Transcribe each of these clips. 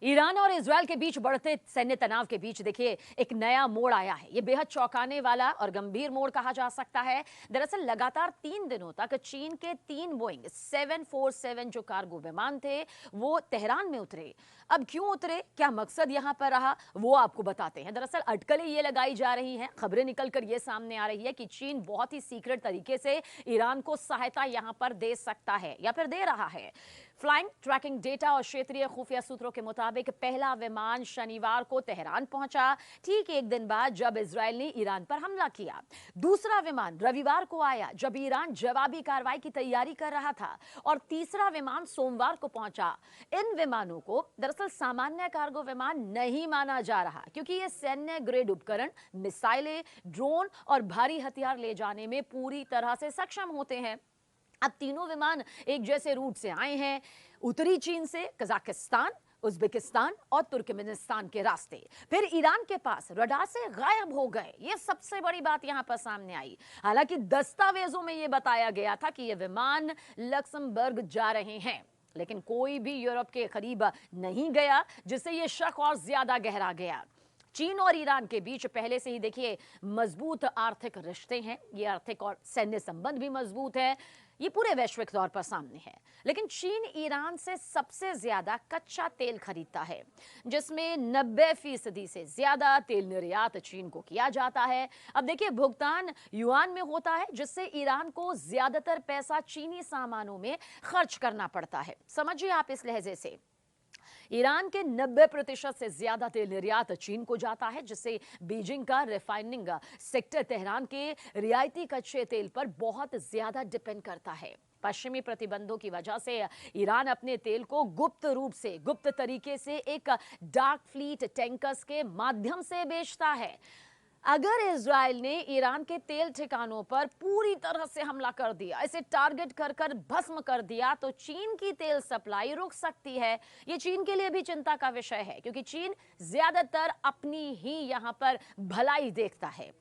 Iran और Israel के बीच बढ़ते सैन्य तनाव के बीच देखिए एक नया मोड़ आया है। ये बेहद चौंकाने वाला और गंभीर मोड़ कहा जा सकता है। दरअसल लगातार 3 दिनों तक चीन के 3 बोइंग 747 जो कार्गो विमान थे वो तेहरान में उतरे। अब क्यों उतरे, क्या मकसद यहां पर रहा, वो आपको बताते हैं। दरअसल अटकलें ये लगाई जा रही हैं, खबरें निकलकर ये सामने आ रही है कि चीन बहुत ही सीक्रेट तरीके से ईरान को सहायता यहां पर दे सकता है या फिर दे रहा है। फ्लाइंग ट्रैकिंग डेटा और क्षेत्रीय खुफिया सूत्रों के मुताबिक पहला विमान शनिवार को तेहरान पहुंचा, ठीक एक दिन बाद जब इजरायल ने ईरान पर हमला किया। दूसरा विमान रविवार को आया जब ईरान जवाबी कार्रवाई की तैयारी कर रहा था, और तीसरा विमान सोमवार को पहुंचा। इन विमानों को दरअसल सामान्य कार्गो विमान नहीं माना जा रहा, क्योंकि ये सैन्य ग्रेड उपकरण, मिसाइलें, ड्रोन और भारी हथियार ले जाने में पूरी तरह से सक्षम होते हैं। अब तीनों विमान एक जैसे रूट से आए हैं, उत्तरी चीन से कजाकिस्तान, उज्बेकिस्तान और तुर्कमेनिस्तान के रास्ते, फिर ईरान के पास रडार से गायब हो गए। ये सबसे बड़ी बात यहां पर सामने आई। हालांकि दस्तावेजों में यह बताया गया था कि ये विमान लक्समबर्ग जा रहे हैं, लेकिन कोई भी यूरोप के करीब नहीं गया, जिससे यह शक और ज्यादा गहरा गया। चीन और ईरान के बीच पहले से ही देखिए मजबूत आर्थिक रिश्ते हैं, ये आर्थिक और सैन्य संबंध भी मजबूत है, ये पूरे वैश्विक तौर पर सामने है। लेकिन चीन ईरान से सबसे ज्यादा कच्चा तेल खरीदता है, जिसमें 90% से ज्यादा तेल निर्यात चीन को किया जाता है। अब देखिए भुगतान युआन में होता है, जिससे ईरान को ज्यादातर पैसा चीनी सामानों में खर्च करना पड़ता है। समझिए आप इस लहजे से, ईरान के 90% से ज्यादा तेल निर्यात चीन को जाता है, जिससे बीजिंग का रिफाइनिंग सेक्टर तेहरान के रियायती कच्चे तेल पर बहुत ज्यादा डिपेंड करता है। पश्चिमी प्रतिबंधों की वजह से ईरान अपने तेल को गुप्त रूप से, गुप्त तरीके से एक डार्क फ्लीट टैंकर्स के माध्यम से बेचता है। अगर इजराइल ने ईरान के तेल ठिकानों पर पूरी तरह से हमला कर दिया, इसे टारगेट कर कर भस्म कर दिया, तो चीन की तेल सप्लाई रुक सकती है। ये चीन के लिए भी चिंता का विषय है, क्योंकि चीन ज्यादातर अपनी ही यहां पर भलाई देखता है।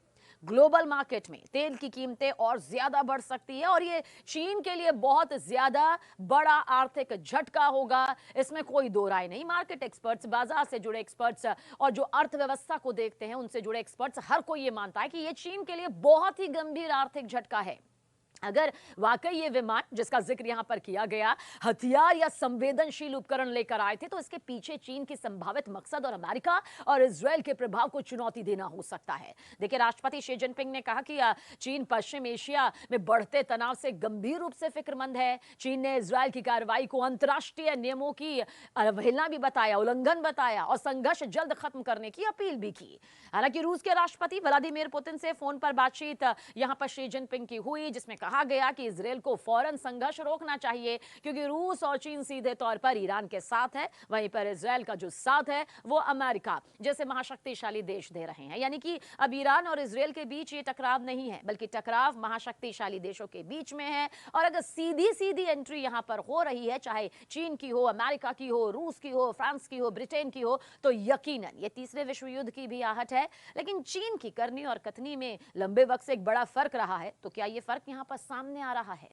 ग्लोबल मार्केट में तेल की कीमतें और ज्यादा बढ़ सकती है, और ये चीन के लिए बहुत ज्यादा बड़ा आर्थिक झटका होगा, इसमें कोई दो राय नहीं। मार्केट एक्सपर्ट्स, बाजार से जुड़े एक्सपर्ट्स और जो अर्थव्यवस्था को देखते हैं उनसे जुड़े एक्सपर्ट्स, हर कोई ये मानता है कि ये चीन के लिए बहुत ही गंभीर आर्थिक झटका है। अगर वाकई ये विमान जिसका जिक्र यहां पर किया गया हथियार या संवेदनशील उपकरण लेकर आए थे, तो इसके पीछे चीन की संभावित मकसद और अमेरिका और इजरायल के प्रभाव को चुनौती देना हो सकता है। देखिए राष्ट्रपति शी जिनपिंग ने कहा कि चीन पश्चिम एशिया में बढ़ते तनाव से गंभीर रूप से फिक्रमंद है। चीन ने इजरायल की कार्रवाई को अंतर्राष्ट्रीय नियमों की अवहेलना भी बताया, उल्लंघन बताया, और संघर्ष जल्द खत्म करने की अपील भी की। हालांकि रूस के राष्ट्रपति व्लादिमीर पुतिन से फोन पर बातचीत यहां पर शी जिनपिंग की हुई, जिसमें कहा गया कि इजरायल को फौरन संघर्ष रोकना चाहिए, क्योंकि रूस और चीन सीधे तौर पर ईरान के साथ है, वहीं पर इजरायल का जो साथ है वो अमेरिका जैसे महाशक्तिशाली देश दे रहे हैं। यानी कि अब ईरान और इजरायल के बीच ये टकराव नहीं है, बल्कि टकराव महाशक्तिशाली देशों के बीच में है। और अगर सीधी सीधी एंट्री यहां पर हो रही है, चाहे चीन की हो, अमेरिका की हो, रूस की हो, फ्रांस की हो, ब्रिटेन की हो, तो यकीनन ये तीसरे विश्व युद्ध की भी आहट है। लेकिन चीन की करनी और कथनी में लंबे वक्त से एक बड़ा फर्क रहा है, तो क्या ये फर्क यहां पर सामने आ रहा है?